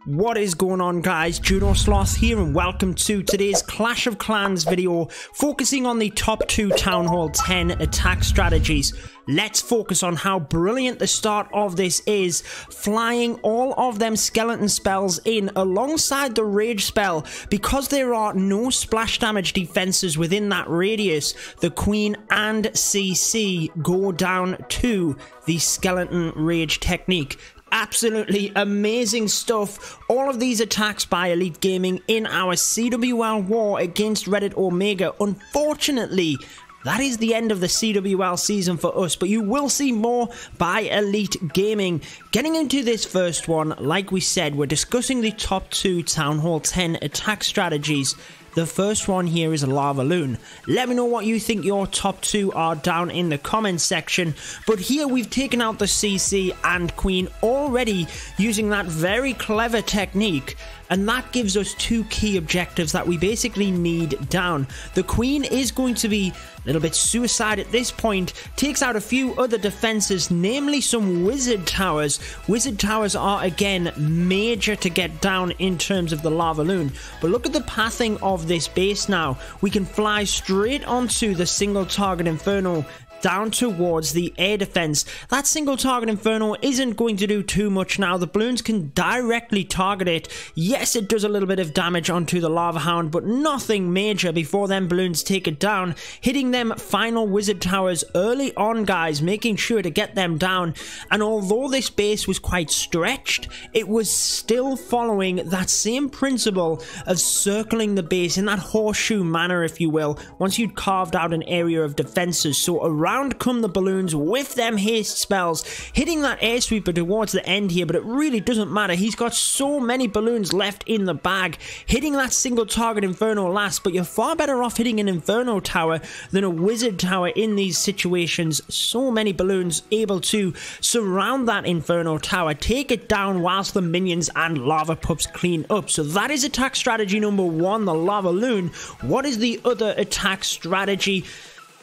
What is going on, guys? Judo Sloth here, and welcome to today's Clash of Clans video focusing on the top 2 Town Hall 10 attack strategies. Let's focus on how brilliant the start of this is, flying all of them skeleton spells in alongside the rage spell. Because there are no splash damage defenses within that radius, the Queen and CC go down to the skeleton rage technique. Absolutely amazing stuff. All of these attacks by Elite Gaming in our CWL war against Reddit Omega. Unfortunately, that is the end of the CWL season for us, but you will see more by Elite Gaming. Getting into this first one, like we said, we're discussing the top 2 Town Hall 10 attack strategies. The first one here is Lavaloon. Let me know what you think your top 2 are down in the comments section. But here we've taken out the CC and Queen already using that very clever technique. And that gives us 2 key objectives that we basically need down. The Queen is going to be a little bit suicide at this point, takes out a few other defenses, namely some wizard towers. Wizard towers are again major to get down in terms of the Lavaloon. But look at the pathing of this base now. We can fly straight onto the single target Inferno down towards the air defense. That single target Inferno isn't going to do too much now. The balloons can directly target it. Yes, it does a little bit of damage onto the Lava Hound, but nothing major before them balloons take it down. Hitting them final wizard towers early on, guys, making sure to get them down. And although this base was quite stretched, it was still following that same principle of circling the base in that horseshoe manner, if you will, once you'd carved out an area of defenses. So around come the balloons with them haste spells, hitting that air sweeper towards the end here, but it really doesn't matter. He's got so many balloons left in the bag, hitting that single target Inferno last, but you're far better off hitting an Inferno tower than a wizard tower in these situations. So many balloons able to surround that Inferno tower, take it down whilst the minions and lava pups clean up. So that is attack strategy number 1, the Lavaloon. What is the other attack strategy?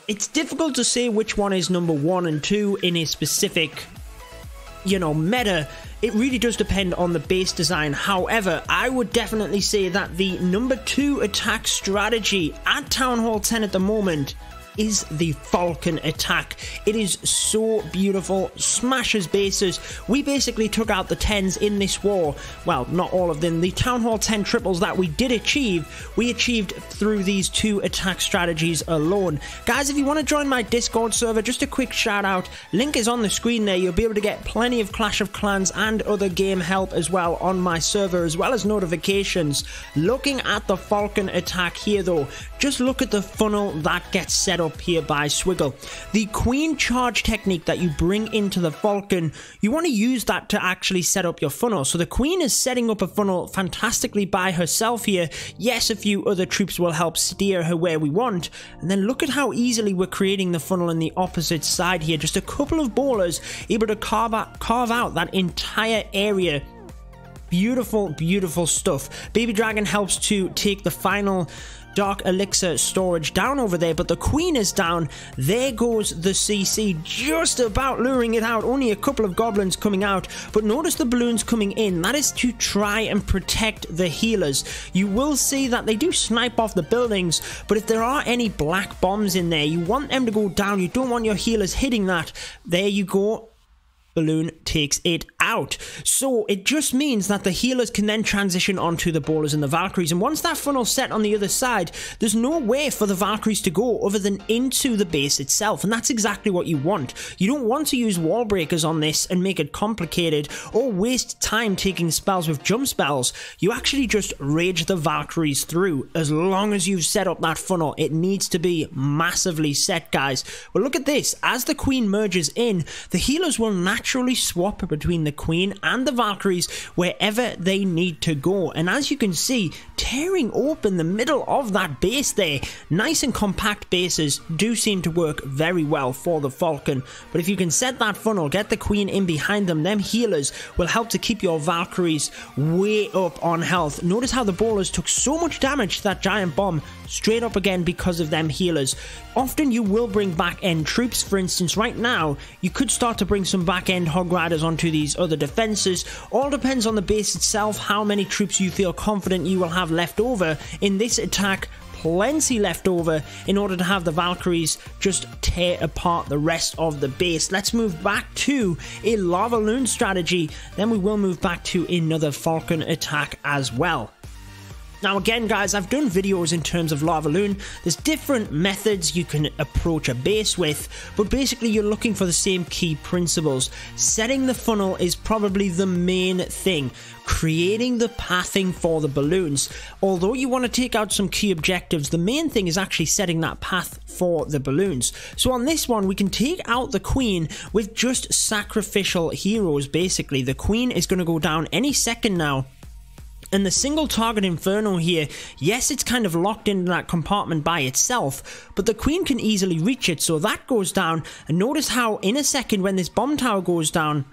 It's difficult to say which one is number 1 and 2 in a specific, meta. It really does depend on the base design. However, I would definitely say that the number 2 attack strategy at Town Hall 10 at the moment is the Falcon Attack. It is so beautiful, smashes bases. We basically took out the 10s in this war. Well, not all of them. The Town Hall 10 triples that we did achieve, we achieved through these 2 attack strategies alone. Guys, if you want to join my Discord server, just a quick shout out. Link is on the screen there. You'll be able to get plenty of Clash of Clans and other game help as well on my server, as well as notifications. Looking at the Falcon Attack here though, just look at the funnel that gets set up here by Swiggle. The Queen charge technique that you bring into the Falcon, you want to use that to actually set up your funnel. So the Queen is setting up a funnel fantastically by herself here. Yes, a few other troops will help steer her where we want. And then look at how easily we're creating the funnel in the opposite side here. Just a couple of ballers able to carve out that entire area. Beautiful, beautiful stuff. Baby Dragon helps to take the final Dark Elixir storage down over there, but the Queen is down. There goes the CC, just about luring it out. Only a couple of goblins coming out, but notice the balloons coming in. That is to try and protect the healers. You will see that they do snipe off the buildings, but if there are any black bombs in there, you want them to go down. You don't want your healers hitting that. There you go. Balloon takes it out. So it just means that the healers can then transition onto the ballers and the Valkyries, and once that funnel's set on the other side, there's no way for the Valkyries to go other than into the base itself, and that's exactly what you want. You don't want to use wall breakers on this and make it complicated or waste time taking spells with jump spells. You actually just rage the Valkyries through. As long as you've set up that funnel, it needs to be massively set, guys. But look at this, as the Queen merges in, the healers will naturally swap between the Queen and the Valkyries wherever they need to go. And as you can see, tearing open the middle of that base there. Nice and compact bases do seem to work very well for the Falcon, but if you can set that funnel, get the Queen in behind them healers will help to keep your Valkyries way up on health. Notice how the bowlers took so much damage to that giant bomb straight up again because of them healers. Often you will bring back end troops. For instance, right now you could start to bring some back end hog riders onto these other defenses. All depends on the base itself, how many troops you feel confident you will have left over in this attack. Plenty left over in order to have the Valkyries just tear apart the rest of the base. Let's move back to a Lavaloon strategy, then we will move back to another Falcon attack as well. Now again guys, I've done videos in terms of Lavaloon. There's different methods you can approach a base with, but basically you're looking for the same key principles. Setting the funnel is probably the main thing. Creating the pathing for the balloons. Although you want to take out some key objectives, the main thing is actually setting that path for the balloons. So on this one, we can take out the Queen with just sacrificial heroes basically. The Queen is going to go down any second now. And the single target Inferno here, yes, it's kind of locked into that compartment by itself, but the Queen can easily reach it, so that goes down. And notice how in a second when this bomb tower goes down,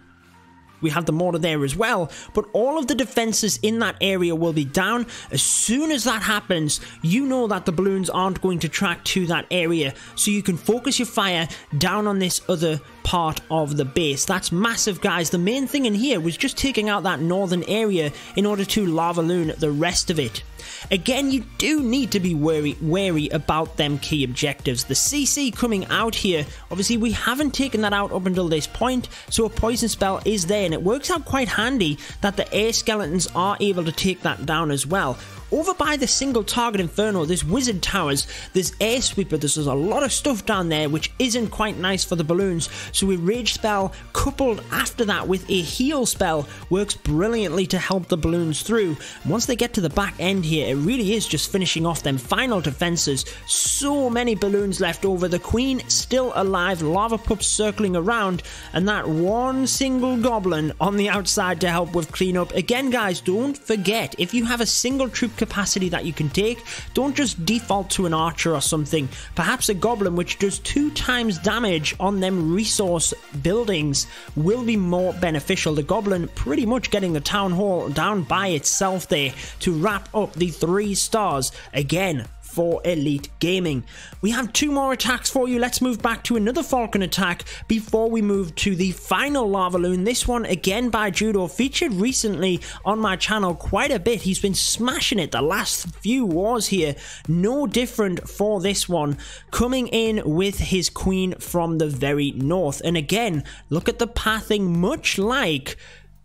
we have the mortar there as well, but all of the defenses in that area will be down. As soon as that happens, you know that the balloons aren't going to track to that area, so you can focus your fire down on this other part of the base. That's massive, guys. The main thing in here was just taking out that northern area in order to Lavaloon the rest of it. Again, you do need to be wary about them key objectives. The CC coming out here, obviously we haven't taken that out up until this point, so a poison spell is there, and it works out quite handy that the air skeletons are able to take that down as well. Over by the single target Inferno, there's wizard towers, there's air sweeper, there's a lot of stuff down there which isn't quite nice for the balloons, so a rage spell coupled after that with a heal spell works brilliantly to help the balloons through. And once they get to the back end here, it really is just finishing off them final defenses. So many balloons left over, the Queen still alive, lava pups circling around, and that one single goblin on the outside to help with cleanup. Again guys, don't forget, if you have a single troop capacity that you can take, don't just default to an archer or something. Perhaps a goblin which does 2 times damage on them resource buildings will be more beneficial. The goblin pretty much getting the town hall down by itself there to wrap up the 3 stars again for Elite Gaming. We have 2 more attacks for you. Let's move back to another Falcon attack before we move to the final Lavaloon. This one again by Judo, featured recently on my channel quite a bit. He's been smashing it the last few wars here. No different for this one, coming in with his Queen from the very north. And again, look at the pathing, much like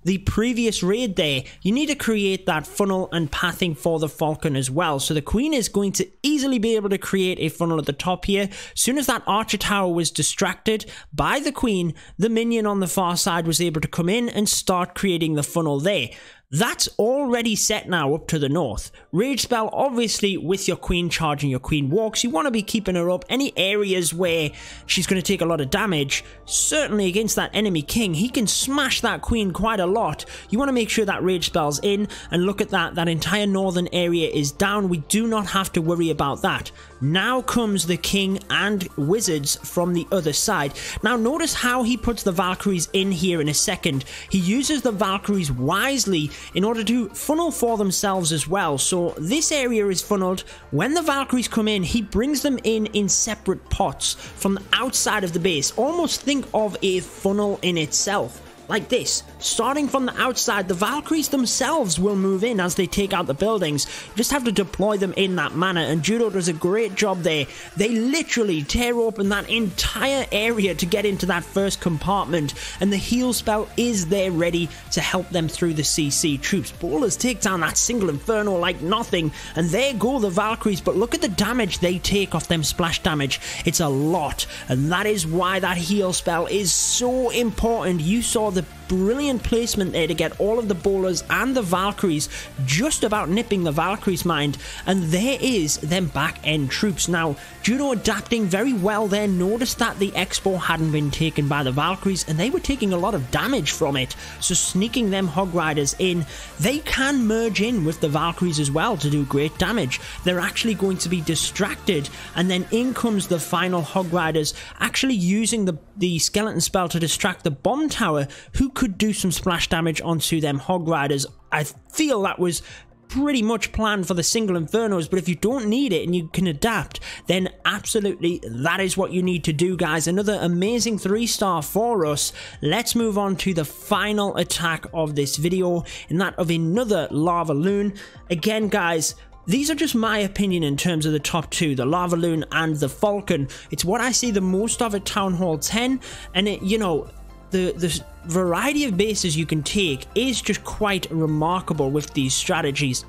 the previous raid there. You need to create that funnel and pathing for the Falcon as well. So the Queen is going to easily be able to create a funnel at the top here. As soon as that archer tower was distracted by the Queen, the minion on the far side was able to come in and start creating the funnel there. That's already set now up to the north. Rage spell, obviously, with your Queen charging your Queen walks, you want to be keeping her up. Any areas where she's going to take a lot of damage, certainly against that enemy king, he can smash that Queen quite a lot. You want to make sure that rage spell's in, and look at that, that entire northern area is down. We do not have to worry about that. Now comes the king and wizards from the other side. Now notice how he puts the Valkyries in here in a second. He uses the Valkyries wisely in order to funnel for themselves as well. So this area is funneled. When the Valkyries come in, he brings them in separate pots from the outside of the base. Almost think of a funnel in itself. Like this, starting from the outside, the Valkyries themselves will move in as they take out the buildings. You just have to deploy them in that manner, and Judo does a great job there. They literally tear open that entire area to get into that first compartment, and the heal spell is there ready to help them through the CC troops. Bowlers take down that single Inferno like nothing, and there go the Valkyries, but look at the damage they take off them splash damage. It's a lot, and that is why that heal spell is so important. You saw the brilliant placement there to get all of the bowlers and the Valkyries, just about nipping the Valkyries' mind, and there is them back-end troops. Now, Judo adapting very well there, noticed that the Expo hadn't been taken by the Valkyries, and they were taking a lot of damage from it, so sneaking them Hog Riders in. They can merge in with the Valkyries as well to do great damage. They're actually going to be distracted, and then in comes the final Hog Riders, actually using the skeleton spell to distract the bomb tower, who could do some splash damage onto them Hog Riders. I feel that was pretty much planned for the single Infernos, but if you don't need it and you can adapt, then absolutely that is what you need to do, guys. Another amazing 3-star for us. Let's move on to the final attack of this video, and that of another Lavaloon. Again, guys, these are just my opinion in terms of the top two, the Lavaloon and the Falcon. It's what I see the most of at Town Hall 10, and it, you know, the variety of bases you can take is just quite remarkable with these strategies.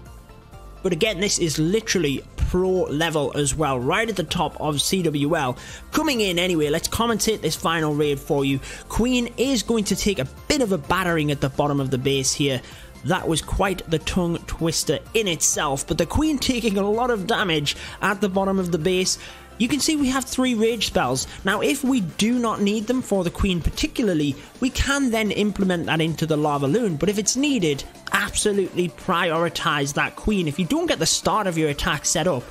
But again, this is literally pro level as well, right at the top of CWL. Coming in anyway, let's commentate this final raid for you. Queen is going to take a bit of a battering at the bottom of the base here. That was quite the tongue twister in itself, but the Queen taking a lot of damage at the bottom of the base. You can see we have 3 rage spells. Now, if we do not need them for the Queen particularly, we can then implement that into the Lavaloon, but if it's needed, absolutely prioritize that Queen. If you don't get the start of your attack set up,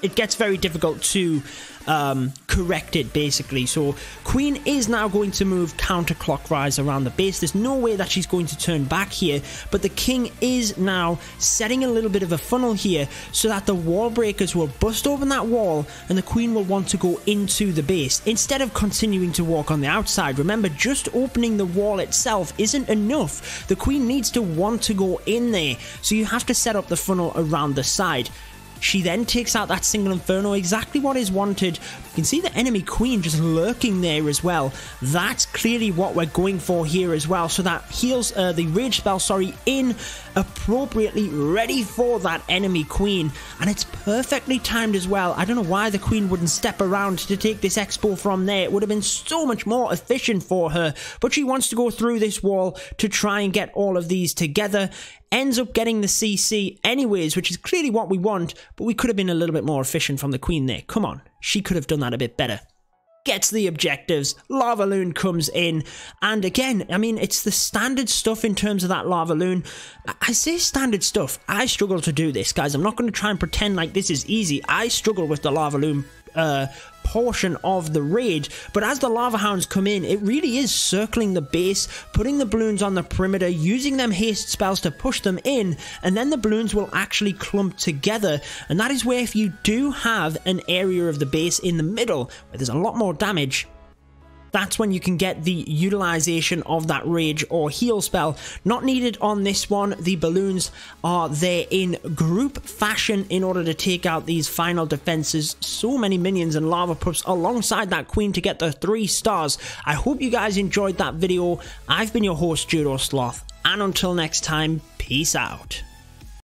it gets very difficult to correct it, basically. So Queen is now going to move counterclockwise around the base. There's no way that she's going to turn back here, but the King is now setting a little bit of a funnel here so that the wall breakers will bust open that wall and the Queen will want to go into the base instead of continuing to walk on the outside. Remember, just opening the wall itself isn't enough. The Queen needs to want to go in there, so you have to set up the funnel around the side. She then takes out that single Inferno, exactly what is wanted. You can see the enemy Queen just lurking there as well. That's clearly what we're going for here as well. So that heals the rage spell, in appropriately, ready for that enemy Queen. And it's perfectly timed as well. I don't know why the Queen wouldn't step around to take this Expo from there. It would have been so much more efficient for her. But she wants to go through this wall to try and get all of these together. Ends up getting the CC anyways, which is clearly what we want, but we could have been a little bit more efficient from the Queen there. Come on, she could have done that a bit better. Gets the objectives, Lavaloon comes in, and again, I mean, it's the standard stuff in terms of that Lavaloon. I say standard stuff, I struggle to do this, guys. I'm not going to try and pretend like this is easy. I struggle with the Lavaloon portion of the raid, but as the Lava Hounds come in, it really is circling the base, putting the balloons on the perimeter, using them haste spells to push them in, and then the balloons will actually clump together. And that is where, if you do have an area of the base in the middle where there's a lot more damage, that's when you can get the utilization of that rage or heal spell. Not needed on this one. The balloons are there in group fashion in order to take out these final defenses. So many minions and lava pups alongside that Queen to get the 3 stars. I hope you guys enjoyed that video. I've been your host, Judo Sloth, and until next time, peace out.